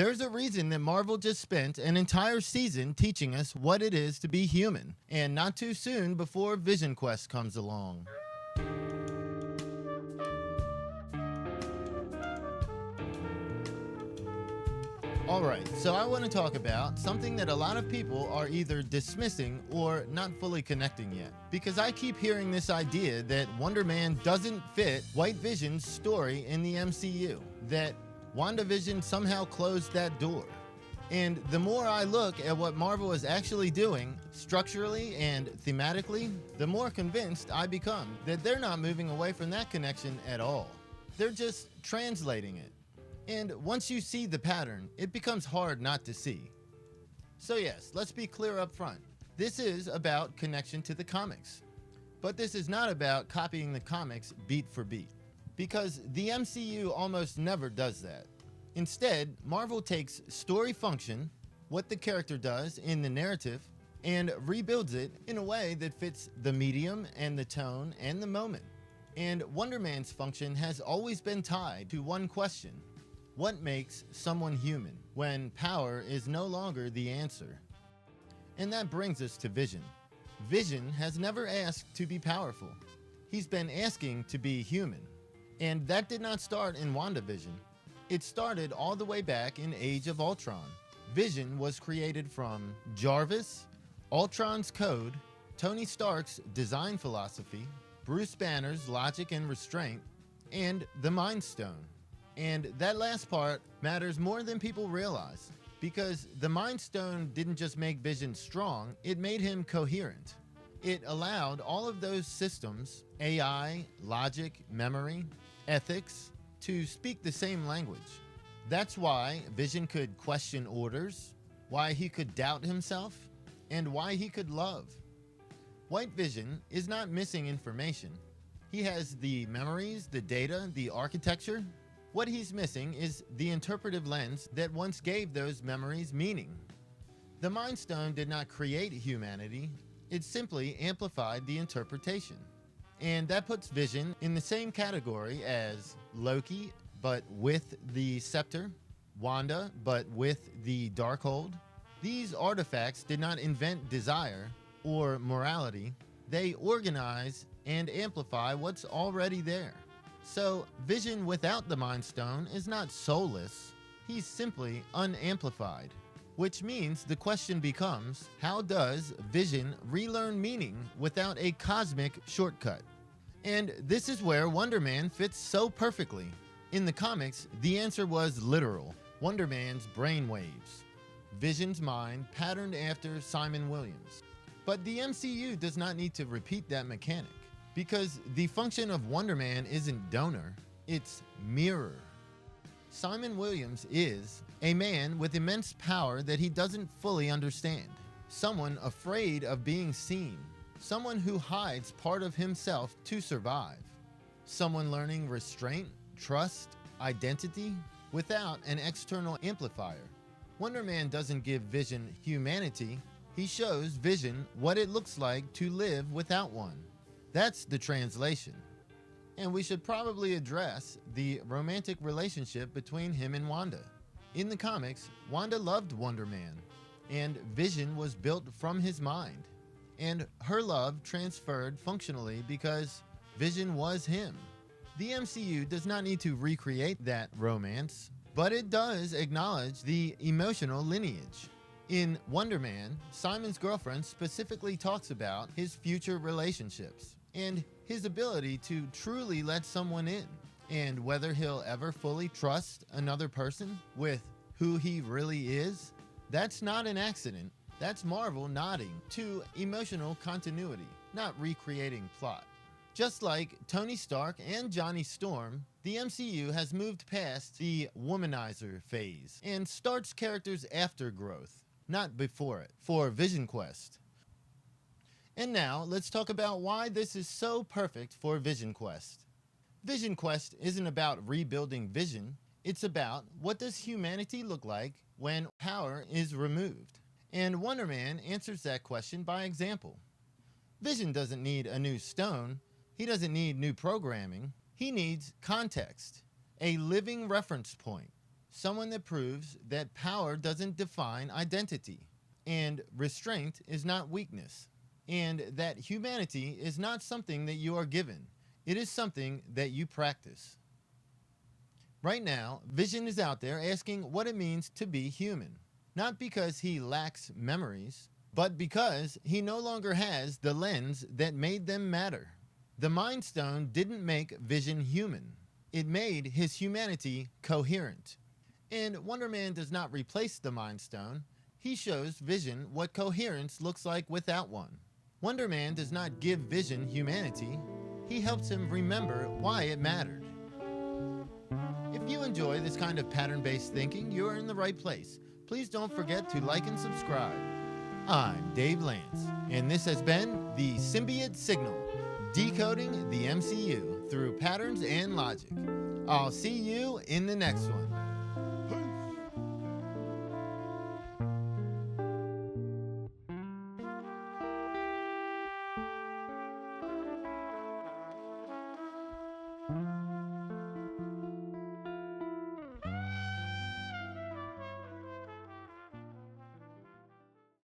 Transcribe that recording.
There's a reason that Marvel just spent an entire season teaching us what it is to be human, and not too soon before Vision Quest comes along. Alright, so I want to talk about something that a lot of people are either dismissing or not fully connecting yet. Because I keep hearing this idea that Wonderman doesn't fit White Vision's story in the MCU, that WandaVision somehow closed that door. And the more I look at what Marvel is actually doing, structurally and thematically, the more convinced I become that they're not moving away from that connection at all. They're just translating it. And once you see the pattern, it becomes hard not to see. So yes, let's be clear up front. This is about connection to the comics. But this is not about copying the comics beat for beat. Because the MCU almost never does that. Instead, Marvel takes story function, what the character does in the narrative, and rebuilds it in a way that fits the medium and the tone and the moment. And Wonder Man's function has always been tied to one question. What makes someone human when power is no longer the answer? And that brings us to Vision. Vision has never asked to be powerful. He's been asking to be human. And that did not start in WandaVision. It started all the way back in Age of Ultron. Vision was created from Jarvis, Ultron's code, Tony Stark's design philosophy, Bruce Banner's logic and restraint, and the Mind Stone. And that last part matters more than people realize, because the Mind Stone didn't just make Vision strong, it made him coherent. It allowed all of those systems, AI, logic, memory, ethics, to speak the same language. That's why Vision could question orders, why he could doubt himself, and why he could love. White Vision is not missing information. He has the memories, the data, the architecture. What he's missing is the interpretive lens that once gave those memories meaning. The Mind Stone did not create humanity, it simply amplified the interpretation. And that puts Vision in the same category as Loki, but with the scepter, Wanda, but with the Darkhold. These artifacts did not invent desire or morality, they organize and amplify what's already there. So, Vision without the Mind Stone is not soulless, he's simply unamplified. Which means the question becomes, how does Vision relearn meaning without a cosmic shortcut? And this is where Wonder Man fits so perfectly. In the comics, the answer was literal, Wonder Man's brainwaves. Vision's mind patterned after Simon Williams. But the MCU does not need to repeat that mechanic. Because the function of Wonder Man isn't donor, it's mirror. Simon Williams is a man with immense power that he doesn't fully understand. Someone afraid of being seen. Someone who hides part of himself to survive. Someone learning restraint, trust, identity without an external amplifier. Wonder Man doesn't give Vision humanity, he shows Vision what it looks like to live without one. That's the translation. And we should probably address the romantic relationship between him and Wanda. In the comics, Wanda loved Wonder Man, and Vision was built from his mind. And her love transferred functionally because Vision was him. The MCU does not need to recreate that romance, but it does acknowledge the emotional lineage. In Wonder Man, Simon's girlfriend specifically talks about his future relationships and his ability to truly let someone in, and whether he'll ever fully trust another person with who he really is. That's not an accident. That's Marvel nodding to emotional continuity, not recreating plot. Just like Tony Stark and Johnny Storm, the MCU has moved past the womanizer phase and starts characters after growth, not before it, for Vision Quest. And now, let's talk about why this is so perfect for Vision Quest. Vision Quest isn't about rebuilding Vision, it's about what does humanity look like when power is removed. And Wonder Man answers that question by example. Vision doesn't need a new stone, he doesn't need new programming, he needs context, a living reference point. someone that proves that power doesn't define identity, and restraint is not weakness, and that humanity is not something that you are given, it is something that you practice. Right now, Vision is out there asking what it means to be human, not because he lacks memories, but because he no longer has the lens that made them matter. The Mind Stone didn't make Vision human, it made his humanity coherent. And Wonderman does not replace the Mind Stone, he shows Vision what coherence looks like without one. Wonderman does not give Vision humanity, he helps him remember why it mattered. If you enjoy this kind of pattern-based thinking, you're in the right place. Please don't forget to like and subscribe. I'm Dave Lance, and this has been the Symbiote Signal, decoding the MCU through patterns and logic. I'll see you in the next one.